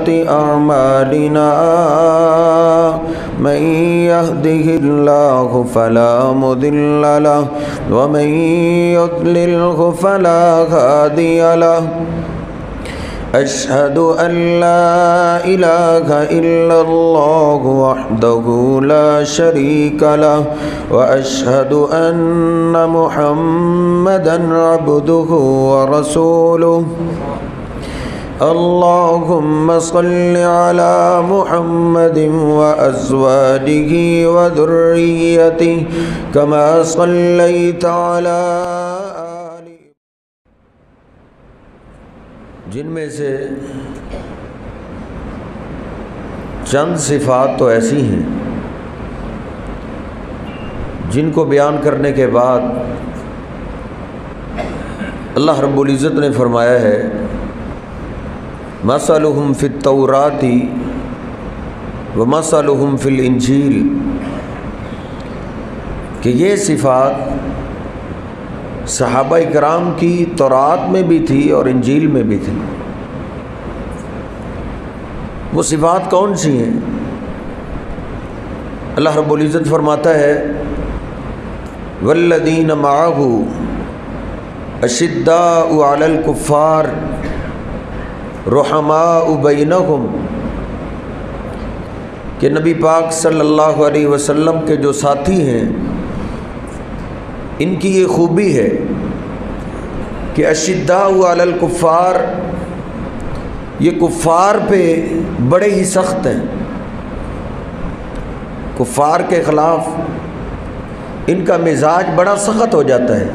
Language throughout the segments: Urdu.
أعمالنا من يهده الله فلا مضل له ومن يضلله فلا هادي له أشهد أن لا إله إلا الله وحده لا شريك له وأشهد أن محمدا عبده ورسوله اللهم صل على محمد وأزواجه وذريته كما صليت على آل جن میں سے چند صفات تو ایسی ہیں جن کو بیان کرنے کے بعد اللہ رب العزت نے فرمایا ہے مثلهم فی التوراۃ ومثلهم فی الانجیل، کہ یہ صفات صحابہ کرام کی تورات میں بھی تھی اور انجیل میں بھی تھی۔ وہ صفات کون سی ہیں؟ اللہ رب العزت فرماتا ہے والذین معہ اشداء علی الکفار رحماء بینہم، کہ نبی پاک صلی اللہ علیہ وسلم کے جو ساتھی ہیں ان کی یہ خوبی ہے کہ اشداء علی الکفار، یہ کفار پہ بڑے ہی سخت ہیں، کفار کے خلاف ان کا مزاج بڑا سخت ہو جاتا ہے۔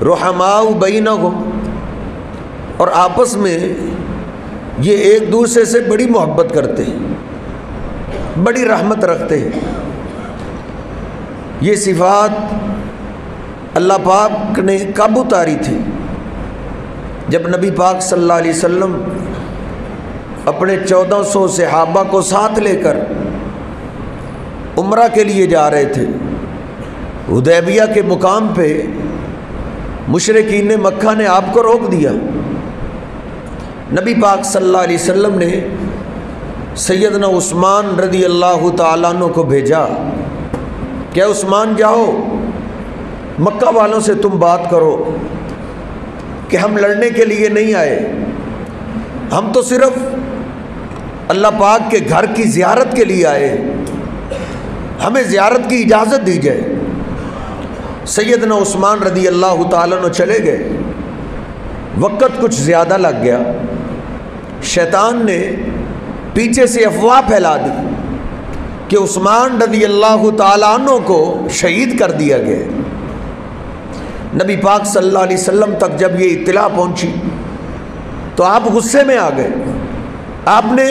رحماء بینہم، اور آپس میں یہ ایک دوسرے سے بڑی محبت کرتے ہیں، بڑی رحمت رکھتے ہیں۔ یہ صفات اللہ پاک نے کب اتاری تھی؟ جب نبی پاک صلی اللہ علیہ وسلم اپنے 1400 صحابہ کو ساتھ لے کر عمرہ کے لیے جا رہے تھے۔ حدیبیہ کے مقام پہ مشرکین مکہ نے آپ کو روک دیا۔ نبی پاک صلی اللہ علیہ وسلم نے سیدنا عثمان رضی اللہ تعالیٰ عنہ کو بھیجا کہ عثمان جاؤ مکہ والوں سے تم بات کرو کہ ہم لڑنے کے لیے نہیں آئے، ہم تو صرف اللہ پاک کے گھر کی زیارت کے لیے آئے، ہمیں زیارت کی اجازت دی جائے۔ سیدنا عثمان رضی اللہ تعالیٰ عنہ چلے گئے۔ وقت کچھ زیادہ لگ گیا، شیطان نے پیچھے سے افواہ پھیلا دی کہ عثمان رضی اللہ تعالیٰ عنہ کو شہید کر دیا گیا۔ نبی پاک صلی اللہ علیہ وسلم تک جب یہ اطلاع پہنچی تو آپ غصے میں آ گئے۔ آپ نے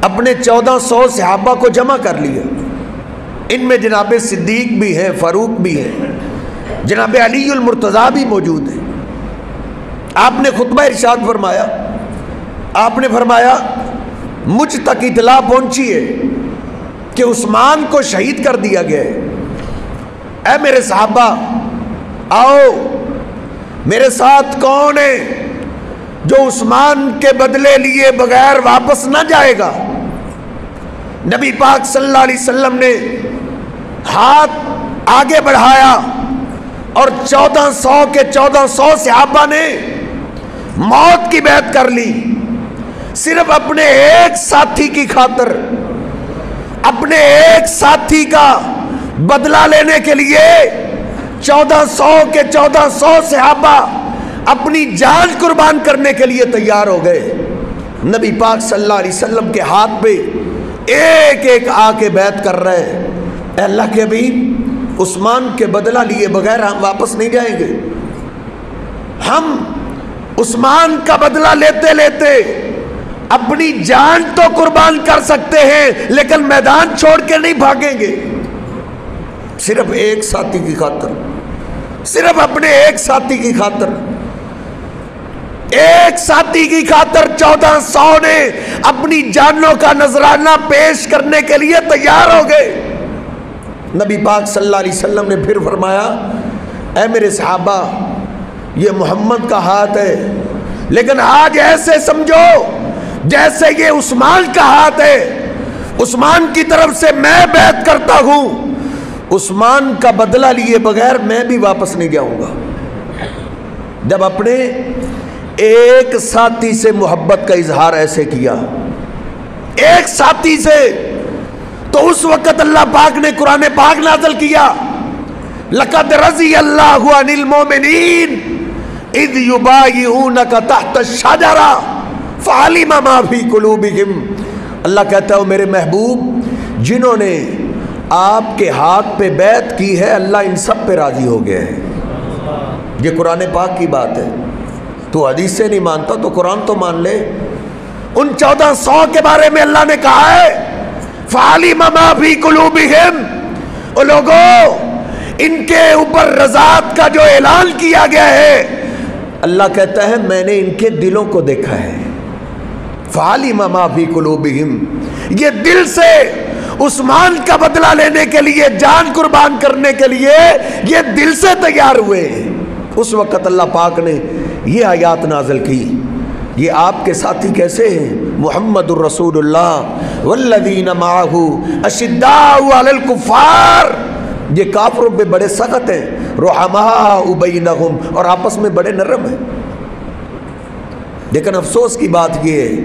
اپنے 1400 صحابہ کو جمع کر لیا، ان میں جناب صدیق بھی ہیں، فاروق بھی ہیں، جناب علی المرتضیٰ بھی موجود ہیں۔ آپ نے خطبہ ارشاد فرمایا، آپ نے فرمایا مجھ تک اطلاع پہنچی ہے کہ عثمان کو شہید کر دیا گیا ہے۔ اے میرے صحابہ آؤ، میرے ساتھ کون ہے جو عثمان کے بدلے لیے بغیر واپس نہ جائے گا؟ نبی پاک صلی اللہ علیہ وسلم نے ہاتھ آگے بڑھایا اور 1400 کے 1400 صحابہ نے موت کی بیعت کر لی، صرف اپنے ایک ساتھی کی خاطر، اپنے ایک ساتھی کا بدلہ لینے کے لیے 1400 کے 1400 صحابہ اپنی جان قربان کرنے کے لیے تیار ہو گئے۔ نبی پاک صلی اللہ علیہ وسلم کے ہاتھ پہ ایک ایک آ کے بیعت کر رہے ہیں، اے اللہ کے حبیب عثمان کے بدلہ لیے بغیر ہم واپس نہیں جائیں گے، ہم عثمان کا بدلہ لیتے لیتے اپنی جان تو قربان کر سکتے ہیں لیکن میدان چھوڑ کے نہیں بھاگیں گے۔ صرف ایک ساتھی کی خاطر، صرف اپنے ایک ساتھی کی خاطر، ایک ساتھی کی خاطر 1400 نے اپنی جانوں کا نذرانہ پیش کرنے کے لیے تیار ہو گئے۔ نبی پاک صلی اللہ علیہ وسلم نے پھر فرمایا، اے میرے صحابہ یہ محمد کا ہاتھ ہے، لیکن آج ایسے سمجھو جیسے یہ عثمان کا ہاتھ ہے، عثمان کی طرف سے میں بیعت کرتا ہوں، عثمان کا بدلہ لیے بغیر میں بھی واپس نہیں جاؤں گا۔ جب اپنے ایک ساتھی سے محبت کا اظہار ایسے کیا، ایک ساتھی سے، تو اس وقت اللہ پاک نے قرآن پاک نازل کیا، لَقَدْ رَضِيَ اللَّهُ عَنِ الْمُؤْمِنِينَ اِذْ يُبَايِعُونَكَ تَحْتَ الشَّجَرَةِ فَعَلِمَ مَا فِي قُلُوبِهِمْ۔ اللہ کہتا ہے میرے محبوب، جنہوں نے آپ کے ہاتھ پہ بیعت کی ہے اللہ ان سب پہ راضی ہو گئے ہیں۔ یہ قرآن پاک کی بات ہے، تو حدیث سے نہیں مانتا تو قرآن تو مان لے۔ ان 1400 کے بارے میں اللہ نے کہا ہے فَعَلِمَ مَا فِي قُلُوبِهِمْ، او لوگوں ان کے اوپر رضاعت کا جو اعلان کیا گیا ہے، اللہ کہتا ہے میں نے ان کے دلوں کو دیکھا ہے۔ فَعَلِمَ مَا فِي قُلُوبِهِمْ، یہ دل سے عثمان کا بدلہ لینے کے لیے، جان قربان کرنے کے لیے یہ دل سے تیار ہوئے۔ اس وقت اللہ پاک نے یہ آیات نازل کی۔ یہ آپ کے ساتھی کیسے ہیں؟ محمد الرسول اللہ والذین معہ اشداء علی الکفار، یہ کافروں پہ بڑے سخت ہیں، رحماء بینہم، اور آپس میں بڑے نرم ہیں۔ لیکن افسوس کی بات یہ ہے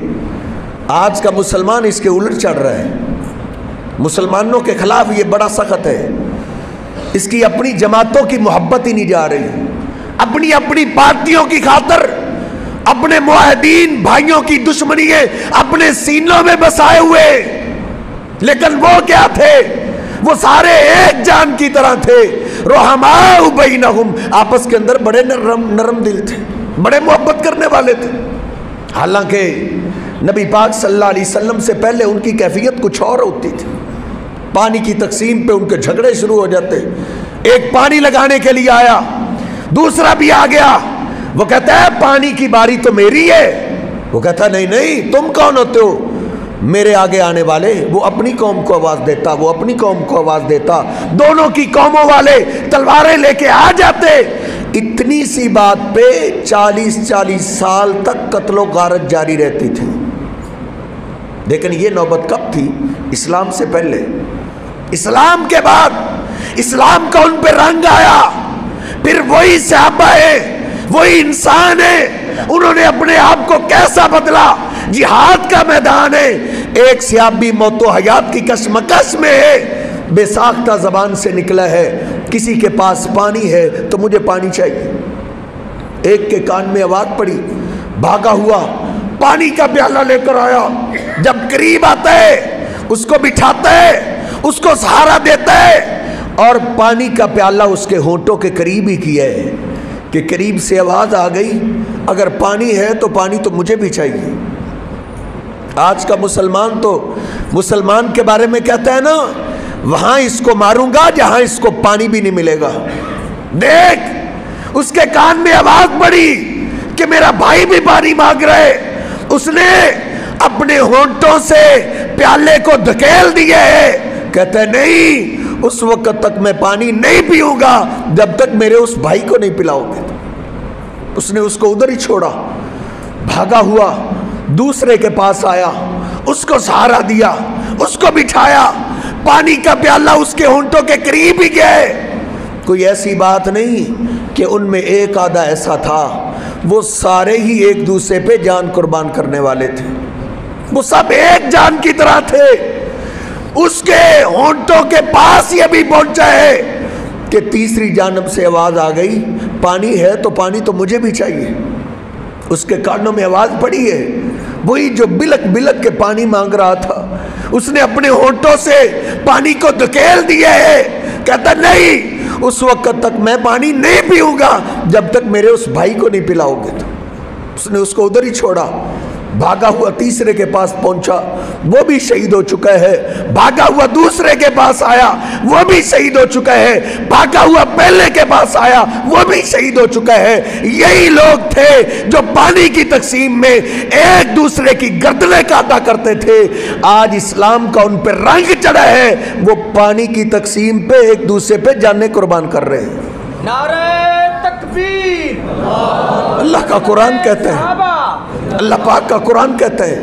آج کا مسلمان اس کے الٹ چڑھ رہا ہے، مسلمانوں کے خلاف یہ بڑا سخت ہے، اس کی اپنی جماعتوں کی محبت ہی نہیں جا رہی، اپنی اپنی پارٹیوں کی خاطر اپنے معاہدین بھائیوں کی دشمنیاں اپنے سینوں میں بسائے ہوئے۔ لیکن وہ کیا تھے؟ وہ سارے ایک جان کی طرح تھے، رحماء بینہم، آپس کے اندر بڑے نرم دل تھے، بڑے محبت کرنے والے تھے۔ حالانکہ نبی پاک صلی اللہ علیہ وسلم سے پہلے ان کی کیفیت کچھ اور ہوتی تھی۔ پانی کی تقسیم پہ ان کے جھگڑے شروع ہو جاتے، ایک پانی لگانے کے لیے آیا، دوسرا بھی آ گیا، وہ کہتا ہے پانی کی باری تو میری ہے، وہ کہتا ہے نہیں نہیں تم کون ہوتے ہو میرے آگے آنے والے؟ وہ اپنی قوم کو آواز دیتا، وہ اپنی قوم کو آواز دیتا، دونوں کی قوموں والے تلواریں لے کے آ جاتے۔ اتنی سی بات پہ 40 سال تک قتل و غارت جاری رہتی تھی۔ لیکن یہ نوبت کب تھی؟ اسلام سے پہلے۔ اسلام کے بعد اسلام کا ان پہ رنگ آیا، پھر وہی صحابہ ہے، وہی انسان ہے، انہوں نے اپنے آپ کو کیسا بدلا۔ جہاد کا میدان ہے، ایک صحابی موت و حیات کی کشمکش میں ہے، بے ساختہ زبان سے نکلا ہے کسی کے پاس پانی ہے تو مجھے پانی چاہیے۔ ایک کے کان میں آواز پڑی، بھاگا ہوا پانی کا پیالہ لے کر آیا، جب قریب آتا ہے اس کو بٹھاتا ہے، اس کو سہارا دیتا ہے، اور پانی کا پیالہ اس کے ہونٹوں کے قریب ہی کیا ہے کہ قریب سے آواز آ گئی اگر پانی ہے تو پانی تو مجھے بھی چاہیے۔ آج کا مسلمان تو مسلمان کے بارے میں کہتا ہے نا وہاں اس کو ماروں گا جہاں اس کو پانی بھی نہیں ملے گا۔ دیکھ اس کے کان میں آواز پڑی کہ میرا بھائی بھی پانی مانگ رہا ہے، اس نے اپنے ہونٹوں سے پیالے کو دھکیل دیا ہے، کہتا ہے نہیں اس وقت تک میں پانی نہیں پیوں گا جب تک میرے اس بھائی کو نہیں پلاؤ گے۔ اس نے اس کو ادھر ہی چھوڑا، بھاگا ہوا دوسرے کے پاس آیا، اس کو سہارا دیا، اس کو بٹھایا، پانی کا پیالہ اس کے ہونٹوں کے قریب ہی گئے۔ کوئی ایسی بات نہیں کہ ان میں ایک آدھا ایسا تھا، وہ سارے ہی ایک دوسرے پہ جان قربان کرنے والے تھے، وہ سب ایک جان کی طرح تھے۔ اس کے ہونٹوں کے پاس ہی ابھی پہنچا ہے کہ تیسری جانب سے آواز آ گئی پانی ہے تو پانی تو مجھے بھی چاہیے۔ اس کے کانوں میں آواز پڑی ہے، وہی جو بلک بلک کے پانی مانگ رہا تھا، اس نے اپنے ہونٹوں سے پانی کو دھکیل دیا ہے، کہتا نہیں اس وقت تک میں پانی نہیں پیوں گا جب تک میرے اس بھائی کو نہیں پلاؤ گے۔ تو اس نے اس کو ادھر ہی چھوڑا، بھاگا ہوا تیسرے کے پاس پہنچا، وہ بھی شہید ہو چکا ہے، بھاگا ہوا دوسرے کے پاس آیا، وہ بھی شہید ہو چکا ہے، بھاگا ہوا پہلے کے پاس آیا، وہ بھی شہید ہو چکا ہے۔ یہی لوگ تھے جو پانی کی تقسیم میں ایک دوسرے کی گردنیں کاٹا کرتے تھے۔ آج اسلام کا ان پہ رنگ چڑھا ہے، وہ پانی کی تقسیم پہ ایک دوسرے پہ جانیں قربان کر رہے ہیں۔ نعرہ تکبیر! اللہ کا قرآن کہتا ہے، اللہ پاک کا قرآن کہتا ہے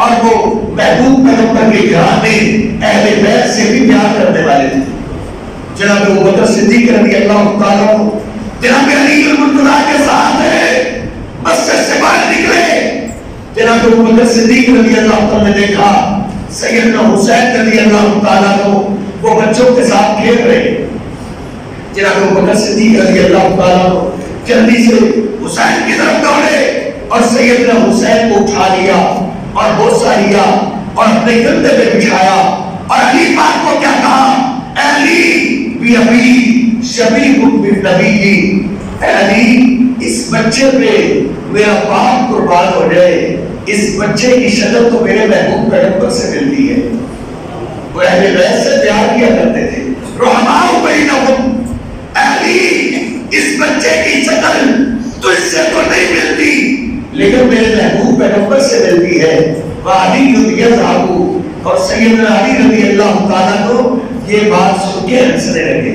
اور وہ محبوب پیغمبر کے گھرانے اہل بیت سے بھی پیار کرنے والے تھے. جناب ابوبکر صدیق رضی اللہ تعالیٰ عنہ جناب علی المرتضیٰ کے ساتھ ہے مسجد سے باہر نکلے. جناب ابوبکر صدیق رضی اللہ تعالیٰ نے دیکھا سیدنا حسین رضی اللہ تعالیٰ عنہ وہ بچوں کے ساتھ کھیل رہے. جناب ابوبکر صدیق رضی اللہ تعالیٰ عنہ جلدی سے حسین کی طرف دوڑے اور سیدنا حسین کو اٹھا لیا اور بوسہ لیا اور اپنے کندھے پہ بچھایا اور علی پاک کو کیا کہا، اے علی بھی ابھی شبیہ بالنبی جی، اے علی اس بچے پہ میرا باپ قربان ہو جائے. اس بچے کی شکل تو میرے محبوب پیغمبر سے ملتی ہے. وہ اہل بیت سے پیار کیا کرتے تھے. رحماء بینہم، اے علی اس بچے کی شکل تجھ سے تو نہیں ملتی لیکن میرے محبوب پیغمبر سے ملتی ہے. وعلی رضی اللہ اور سیدنا علی رضی اللہ تعالیٰ کو یہ بات سن کے ہنسنے لگے.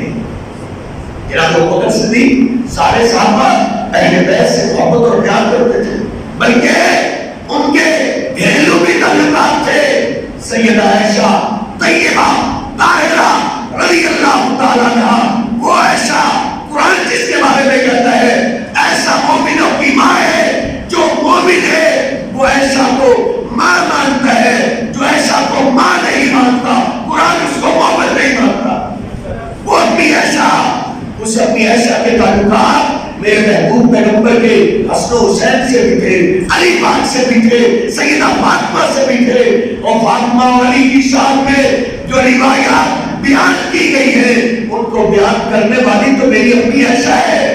جناب ابوبکر صدیق سارے صحابہ اہل بیت سے محبت اور پیار کرتے تھے، بلکہ ان کے گھریلو بھی تعلقات تھے. سیدہ عائشہ طیبہ طاہرہ رضی اللہ تعالیٰ عنہ، وہ عائشہ قرآن جس کے بارے میں کہتا ہے ایسا مومنوں کی ماں ہے، جو مومن ہے وہ عائشہ کو ماں مانتا ہے، جو عائشہ کو ماں نہیں مانتا قرآن اس کو مومن نہیں مانتا. وہ اپنی عائشہ، اس اپنی عائشہ کے تعلقات میرے محبوب پیغمبر کے حسن و حسین سے بھی تھے، علی پاک سے بھی تھے، سیدہ فاطمہ سے بھی تھے. اور فاطمہ اور علی کی شان میں جو روایات بیان کی گئی ہے ان کو بیان کرنے والی تو میری امی عائشہ ہے.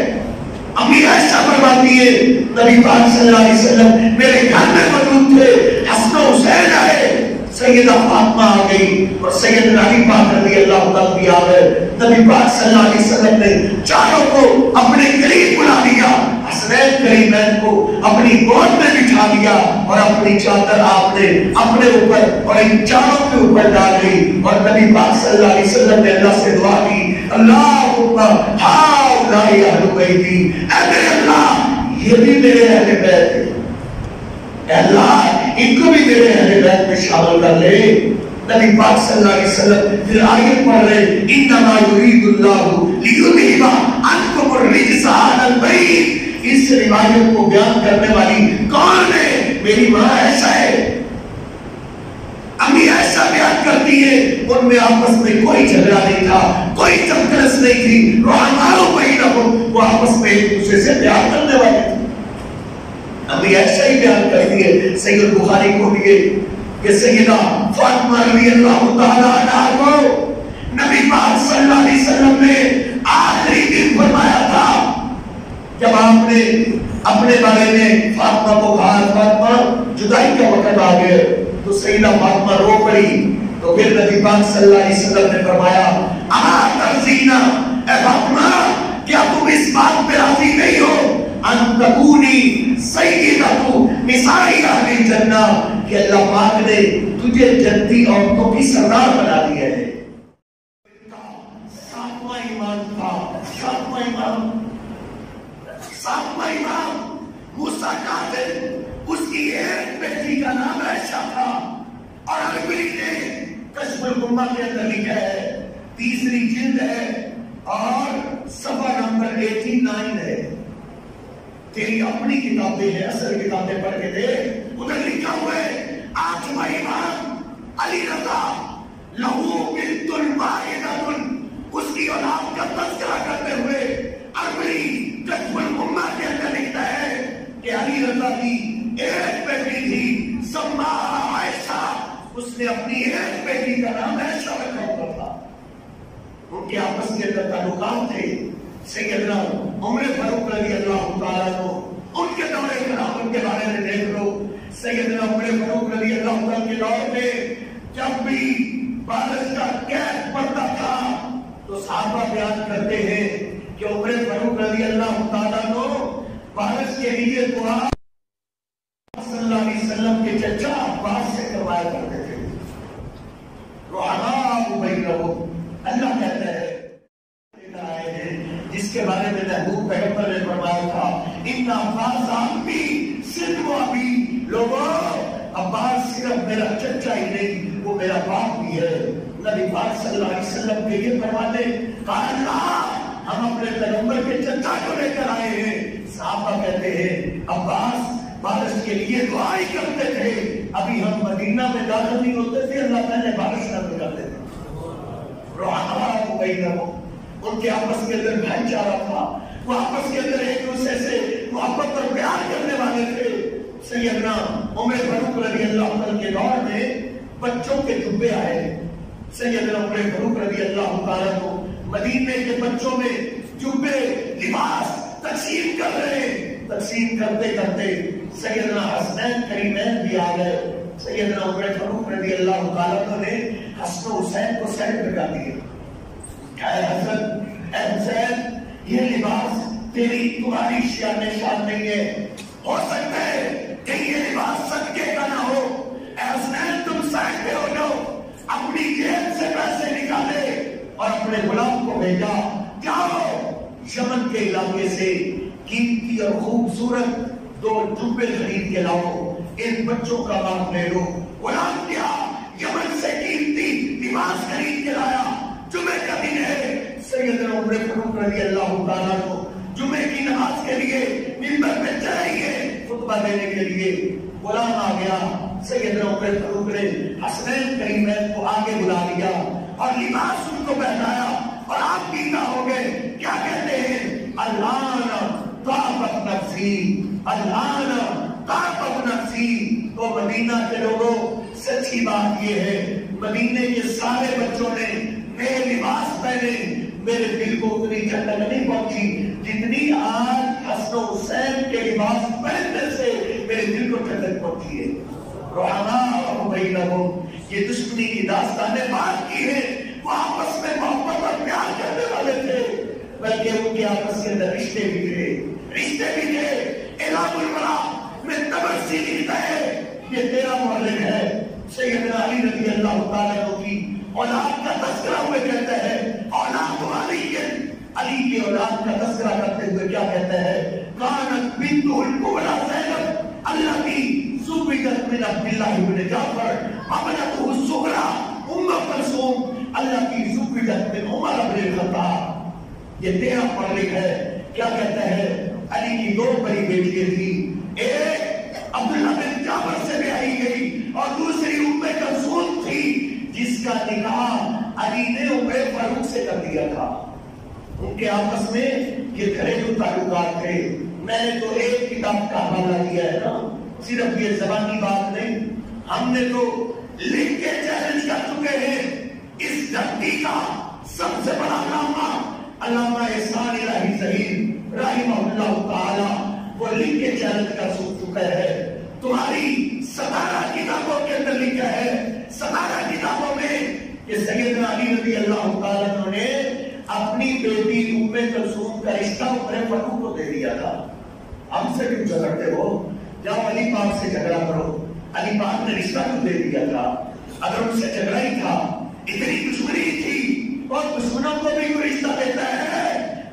امی عائشہ فرماتی ہے نبی پاک صلی اللہ علیہ وسلم میرے گھر میں موجود تھے، حسن و حسین آئے، سیدہ فاطمہ آ گئی اور سیدنا علی پاک رضی اللہ تعالیٰ بھی آ گئے. نبی پاک صلی اللہ علیہ وسلم نے چاروں کو اپنے قریب بلا لیا، حسنین کریمین کو اپنی گود میں بٹھا لیا اور اپنی چادر آپ نے اپنے اوپر اور ان چاروں کے اوپر ڈال لی اور نبی پاک صلی اللہ علیہ وسلم نے اللہ سے دعا کی، اللہم ہؤلاء اہل بیتی، اے میرے اللہ یہ بھی میرے اہل بیت ہیں، اے اللہ ان کو بھی میرے اہل بیت میں شامل کر لے. نبی پاک صلی اللہ علیہ وسلم پھر آیت پڑھ رہے انما یرید اللہ لیذھب عنکم الرجس اہل البیت. اس روایت کو بیان کرنے والی کون ہے؟ میری ماں عائشہ ہے. امی عائشہ بیان کرتی ہے ان میں آپس میں کوئی جھگڑا نہیں تھا، کوئی چمکرس نہیں تھی. رحماء بینہم، وہ آپس میں ایک دوسرے سے پیار کرنے والے تھے. امی عائشہ ہی بیان کرتی ہے سید البخاری کو لیے کہ سیدہ فاطمہ رضی اللہ تعالیٰ عنہ کو نبی پاک صلی اللہ علیہ وسلم نے آخری دن فرمایا تھا جب آپ نے اپنے بارے میں فاطمہ کو کہا فاطمہ جدائی کا وقت آ گیا تو سیدہ فاطمہ رو پڑی. تو پھر نبی پاک صلی اللہ علیہ وسلم نے فرمایا اما ترضینا، اے فاطمہ کیا تم اس بات پہ راضی نہیں ہو ان تکونی سیدۃ نساء اہل الجنہ، کہ اللہ پاک نے تجھے جنتی عورتوں کی سردار بنا دیا ہے. ساتواں امام تھا، ساتواں امام موسیٰ کاظم، اس کی ایک بیٹی کا نام عائشہ تھا اور عربی نے کشف الغمہ کے اندر لکھا ہے، 3 جلد ہے اور صفحہ نمبر 89 ہے. تیری اپنی کتابیں ہیں، اصل کتابیں پڑھ کے دے، ادھر لکھا ہوا ہے 8واں امام علی رضا لہو بنت واحدۃ، اس کی اولاد کا تذکرہ کرتے ہوئے عربی کشف الغمہ کے اندر لکھتا ہے کہ علی رضا کی ایک بیٹی تھی سماہا عائشہ، اس نے اپنی ایک بیٹی کا نام عائشہ رکھا ہوا تھا. ان کے آپس کے اندر تعلقات تھے. سیدنا عمر فاروق رضی اللہ تعالیٰ عنہ، ان کے دور خلافت کے بارے میں دیکھ لو. سیدنا عمر فاروق رضی اللہ تعالیٰ کے دور میں جب بھی بارش کا قحط پڑتا تھا تو صحابہ بیان کرتے ہیں کہ عمر فاروق رضی اللہ تعالیٰ عنہ بارش کے لیے دعا صلی اللہ علیہ وسلم کے چچا عباس سے کروایا کرتے تھے. رحماء بینہم، اللہ کہتا ہے جس کے بارے میں محبوب پیغمبر نے فرمایا تھا ان عباس عمی صدق و ابی، لوگوں عباس صرف صرف میرا چچا ہی نہیں وہ میرا باپ بھی ہے. نبی پاک صلی اللہ علیہ وسلم کے یہ فرماتے اللہ ہم اپنے پیغمبر کے چچا کو لے کر آئے ہیں. صحابہ کہتے ہیں عباس بارش کے لیے دعا ہی کرتے تھے. ابھی ہم مدینہ میں داخل نہیں ہوتے تھے اللہ پہلے بارش نہ کرتے تھے. ان کے آپس کے اندر بھائی چارہ تھا. وہ آپس کے اندر ایک دوسرے سے محبت اور پیار کرنے والے تھے. سیدنا عمر فاروق رضی اللہ عنہ کے دور میں بچوں کے جبے آئے. سیدنا عمر فاروق رضی اللہ تعالیٰ کو مدینے کے بچوں میں جبے لباس تقسیم کر رہے. تقسیم کرتے کرتے سیدنا حسنین کریمین بھی آ گئے. سیدنا عمر فاروق رضی اللہ تعالیٰ نے حسن و حسین کو سینڈ لگا دیا. اے حسن اے حسین یہ لباس تیری تمہاری شان نشان نہیں ہے. ہو سکتا ہے کہ یہ لباس صدقے کا نہ ہو. اے حسین تم سائڈ پہ ہو جاؤ. اپنی جیب سے پیسے نکالے اور اپنے غلام کو بھیجا جاؤ یمن کے علاقے سے قیمتی اور خوبصورت 2 جبے خرید کے لاؤ. ان بچوں کا باپ لے لو. غلام کیا یمن سے قیمتی لباس خرید کے لایا. جمعے کا دن ہے. سیدنا عمر فاروق رضی اللہ تعالیٰ کو جمعے کی نماز کے لیے منبر پہ چڑھائیے خطبہ دینے کے لیے. غلام آ گیا. سیدنا عمر فاروق نے حسنین کریمین کو آگے بلا لیا اور لباس ان کو پہنایا اور آپ پیدا ہو گئے. کیا کہتے ہیں اللہ طابت نفسی اللہ طابت نفسی. تو مدینہ کے لوگوں سچی بات یہ ہے مدینے کے سارے بچوں نے نئے لباس پہنے. میرے دل کو اتنی جھٹک نہیں پہنچی جتنی آج حسن و حسین کے لباس پہننے سے میرے دل کو جھٹک پہنچی ہے. رحماء بینہم یہ دشمنی کی داستانیں بات کی ہے. وہ آپس میں محبت اور پیار کرنے والے تھے بلکہ ان کے آپس کے اندر رشتے بھی تھے. اعلام البرا میں تبرسی لکھتا ہے یہ تیرا مورد ہے. سیدنا علی رضی اللہ تعالیٰ عنہ کی اولاد کا تذکرہ ہوئے کہتا ہے اولاد علی علی کی اولاد کا تذکرہ کرتے ہوئے کیا کہتا ہے کانت بنت الکبریٰ زینب التی زوجت من عبداللہ بن جعفر ابنتہ الصغریٰ ام کلثوم التی زوجت من عمر بن الخطاب. یہ تیرا مورد ہے. کیا کہتا ہے علی کی 2 بڑی بیٹیاں تھی. ایک عبداللہ بن جعفر سے بیاہی گئی اور دوسری ام کلثوم تھی جس کا نکاح علی نے عمر فاروق سے کر دیا تھا. ان کے آپس میں یہ گھریلو تعلقات تھے. میں نے تو ایک کتاب کا حوالہ دیا ہے نا صرف یہ زبانی بات نہیں. ہم نے تو لکھ کے چیلنج کر چکے ہیں. اس دھرتی کا سب سے بڑا علامہ علامہ احسان الہی ظہیر رحمہ اللہ تعالی وہ لکھ کے چیلنج کر چکا ہے. تمہاری 17 کتابوں کے اندر لکھا ہے 17 کتابوں میں کہ سیدنا علی رضی اللہ تعالیٰ نے اپنی بیٹی ام کلثوم کا رشتہ عمر فاروق کو دے دیا تھا. ہم سے کیوں جھگڑتے ہو؟ جاؤ علی پاک سے جھگڑا کرو. علی پاک نے رشتہ کیوں دے دیا تھا؟ اگر ان سے جھگڑا ہی تھا اتنی دشمنی تھی اور دشمنوں کو بھی کوئی رشتہ دیتا ہے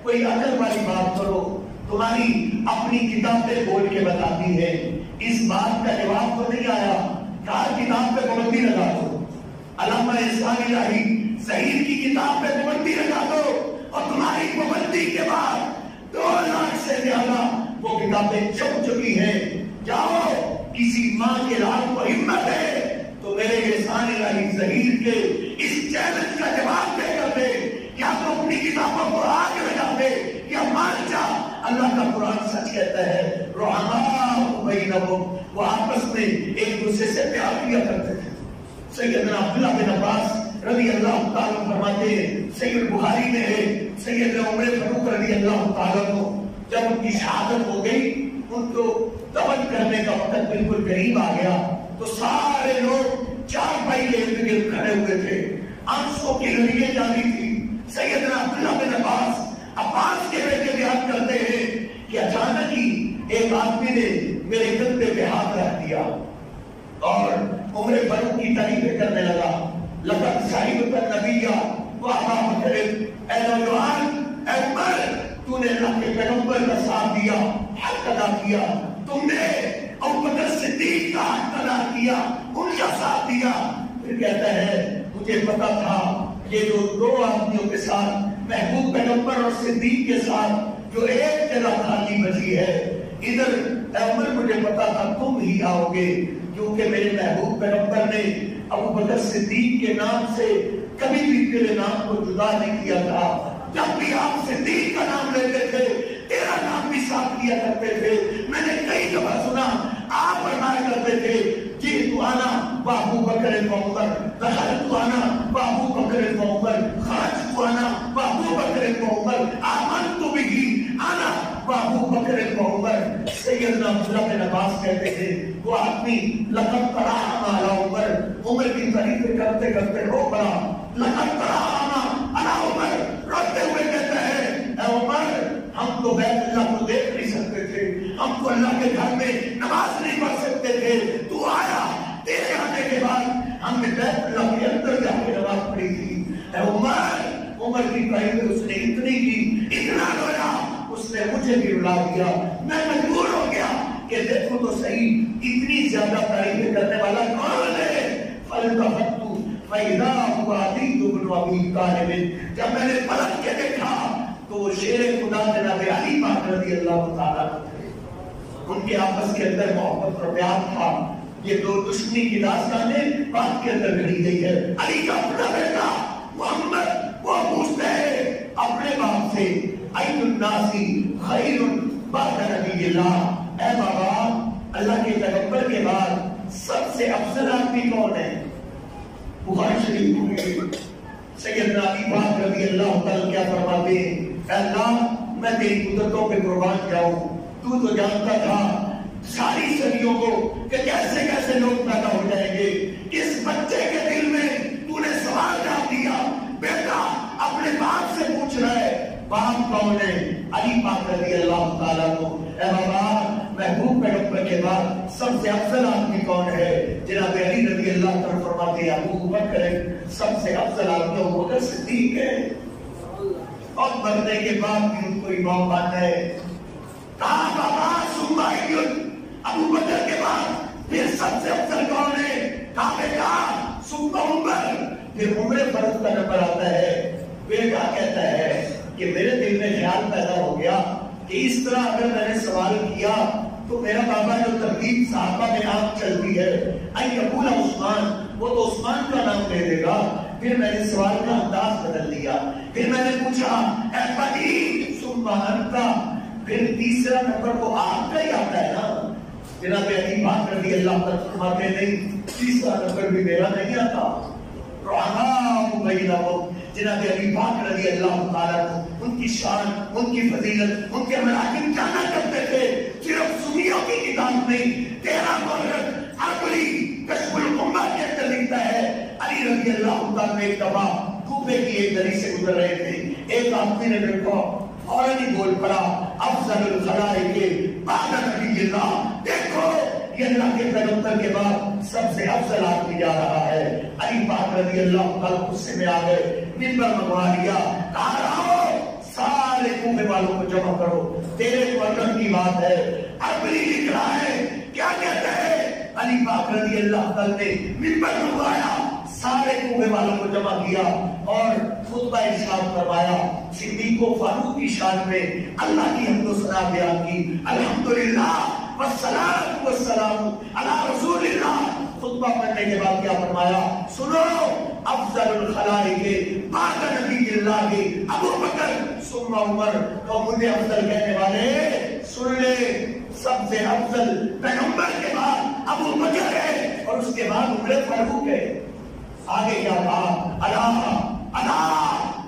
کوئی عقل والی بات کرو. تمہاری اپنی کتابیں بول کے بتاتی ہے. اس بات کا جواب تو نہیں آیا کہا کتاب پہ پابندی لگا دو. علامہ احسان الہی ظہیر کی کتاب پہ پابندی لگا دو اور تمہاری پابندی کے بعد 2 لاکھ سے زیادہ وہ کتابیں چھپ چکی ہیں. جاؤ کسی ماں کے لال کو ہمت ہے تو میرے احسان الہی ظہیر کے اس چیلنج کا جواب دے کر دے. یا تو اپنی کتابوں کو آگ لگا دے یا مان جا. اللہ کا قرآن سچ کہتا ہے رحماء بینہم وہ آپس میں ایک دوسرے سے پیار کیا کرتے تھے. سیدنا عبداللہ بن عباس رضی اللہ تعالیٰ فرماتے ہیں سید بخاری میں ہے سیدنا عمر فاروق رضی اللہ تعالیٰ کو جب ان کی شہادت ہو گئی ان کو دفن کرنے کا وقت بالکل قریب آ گیا تو سارے لوگ 4 بھائی کے ارد گرد کھڑے ہوئے تھے. آنسوں کی لڑیاں جاری تھی. سیدنا عبداللہ بن عباس کے بیٹے بیان کرتے ہیں کہ اچانک ہی ایک آدمی نے میرے کندھے پہ ہاتھ رکھ دیا اور عمر فاروق کی تعریفیں کرنے لگا. لقد صاحب النبیہ و ابا بکر اے نوجوان اے عمر تو نے اللہ کے پیغمبر کا ساتھ دیا حق ادا کیا. تم نے ابو بکر صدیق کا ہاتھ تلاش کیا، ان کا ساتھ دیا. پھر کہتا ہے مجھے پتا تھا یہ جو دو آدمیوں کے ساتھ محبوب پیغمبر اور صدیق کے ساتھ جو ایک جگہ خالی بچی ہے ادھر، عمر مجھے پتا تھا تم ہی آؤ گے، کیونکہ میرے محبوب پیغمبر نے ابو بکر صدیق کے نام سے کبھی بھی تیرے نام کو جدا نہیں کیا تھا. جب بھی آپ صدیق کا نام لیتے تھے تیرا نام بھی ساتھ لیا کرتے تھے. میں نے کئی دفعہ سنا آپ فرمایا کرتے تھے جی تو آنا بابو بکر عمر، دخل تو آنا بابو بکر عمر، خرج تو آنا بابو بکر عمر، آمن تو بھی آنا بابو بکر عمر. سیدنا عبداللہ بن عباس کہتے تھے وہ آدمی لقد تراہم علی عمر، عمر کی تعریف کرتے کرتے رو پڑا. لقد تراہم علی عمر، روتے ہوئے کہتا ہے اے عمر ہم تو بیت اللہ کو دیکھ نہیں سکتے تھے، ہم تو اللہ کے گھر میں نماز نہیں پڑھ سکتے تھے، تو آیا، تیرے آنے کے بعد ہم نے بیت اللہ کے اندر جا کے نماز پڑھی تھی. اے عمر کی تعریف اس نے اتنی کی، اتنا رویا، اس نے مجھے بھی رلا دیا. میں مجبور ہو گیا کہ دیکھو تو صحیح اتنی زیادہ تعریف کرنے والا کون ہے. فَالْتَفَتُّ فَإِذَا هُوَ عَلِيُّ بْنُ أَبِي طَالِبٍ، جب میں نے پلٹ کے دیکھا تو وہ شیر خدا جناب علی پاک رضی اللہ تعالیٰ تھے. ان کے آپس کے اندر محبت اور پیار تھا. یہ دو دشمنی کی داستانیں بات کے اندر گھڑی گئی ہے. علی کا اپنا بیٹا محمد وہ پوچھتے ہیں اپنے باپ سے اَيُّ النَّاسِ خَيْرٌ بَعْدَ نَبِيِّ اللَّهِ، اے بابا اللہ کے پیغمبر کے بعد سب سے افضل آدمی کون ہے؟ بخاری شریف میں سیدنا علی پاک رضی اللہ تعالیٰ کیا فرماتے ہیں اے اللہ میں تیری قدرتوں پہ قربان جاؤں، تو جانتا تھا ساری صدیوں کو کہ کیسے کیسے لوگ پیدا ہو جائیں گے. اس بچے کے دل میں تو نے سوال ڈال دیا. بیٹا اپنے باپ سے پوچھ رہا ہے باپ کون ہے؟ علی پاک رضی اللہ تعالیٰ کو. اے بابا محبوب پیغمبر کے بعد سب سے افضل آدمی کون ہے؟ جناب علی رضی اللہ تعالیٰ فرماتے ہیں ابو بکر سب سے افضل آدمی ابو بکر صدیق ہے. اور مرنے کے بعد بھی ان کو امام ماننا ہے. کہا بابا سمائیون ابو بکر کے بعد پھر سب سے افضل کون ہے؟ کہا بیٹا سمہ عمر. پھر عمر فرض کا نمبر آتا ہے. بیٹا کہتا ہے کہ میرے دل میں خیال پیدا ہو گیا کہ اس طرح اگر میں نے سوال کیا تو میرا بابا جو ترتیب صحابہ میں آپ چلتی ہے اَن یقول عثمان، وہ تو عثمان کا نام لے دے گا. پھر میں نے سوال کا انداز بدل دیا. پھر میں نے پوچھا اے بنی ثم انت، پھر تیسرا نمبر تو آپ کا ہی آتا ہے نا. جناب علی پاک رضی اللہ تعالیٰ فرماتے نہیں تیسرا نمبر بھی میرا نہیں آتا. رحماء بینہم، جناب علی پاک رضی اللہ تعالیٰ ان کی شان، ان کی فضیلت، ان کے مراکب جانا کرتے تھے. صرف سنیوں کی کتاب نہیں، 13 مورخ عقلی کشف الامہ کے اندر لکھتا ہے علی رضی اللہ تعالیٰ نے ایک دفعہ کوفے کی ایک گلی سے گزر رہے تھے. ایک آدمی نے دیکھا فوراً ہی بول پڑا افضل الخلائق بعد نبی اللہ، دیکھو یہ اللہ کے پیغمبر کے بعد سب سے افضل آدمی جا رہا ہے. علی پاک رضی اللہ تعالیٰ غصے میں آ گئے، منبر منگوا لیا، کہا رہو سارے کوفے والوں کو جمع کرو، تیرے وطن کی بات ہے. عقلی لکھ رہا ہے کیا کہتا ہے علی پاک رضی اللہ تعالیٰ نے منبر منگوایا، سارے کوفے والوں کو جمع کیا اور خطبہ ارشاد فرمایا. صدیق و فاروق کی شان میں اللہ کی حمد و ثنا بیان کی. الحمدللہ والصلاۃ والسلام علی رسول اللہ. خطبہ پڑھنے کے بعد کیا فرمایا؟ سنو افضل الخلائق بعد نبی اللہ ابو بکر ثم عمر. تو مجھے افضل کہنے والے سن لے، سب سے افضل پیغمبر کے بعد ابو بکر ہے اور اس کے بعد عمر فاروق ہے. آگے کیا کہا؟ الا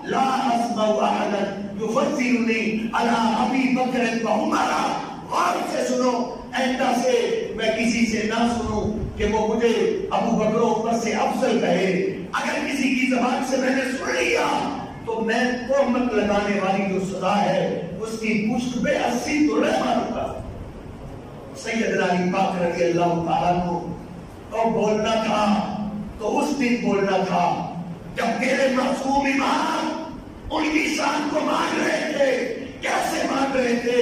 لا اسمع احدا یفضلنی علی ابی بکر و عمر. غور سے سنو، ایسا سے میں کسی سے نہ سنوں کہ وہ مجھے ابو بکر و عمر سے افضل کہے. اگر کسی کی زبان سے میں نے سن لیا تو میں تہمت لگانے والی جو سزا ہے اس کی پشت پہ 80 درے ماروں گا. سیدنا علی پاک رضی اللہ تعالیٰ کو تو بولنا تھا تو اس دن بولنا تھا جب تیرے معصوم امام ان کی شان کو مان رہے تھے. کیسے مان رہے تھے؟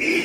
3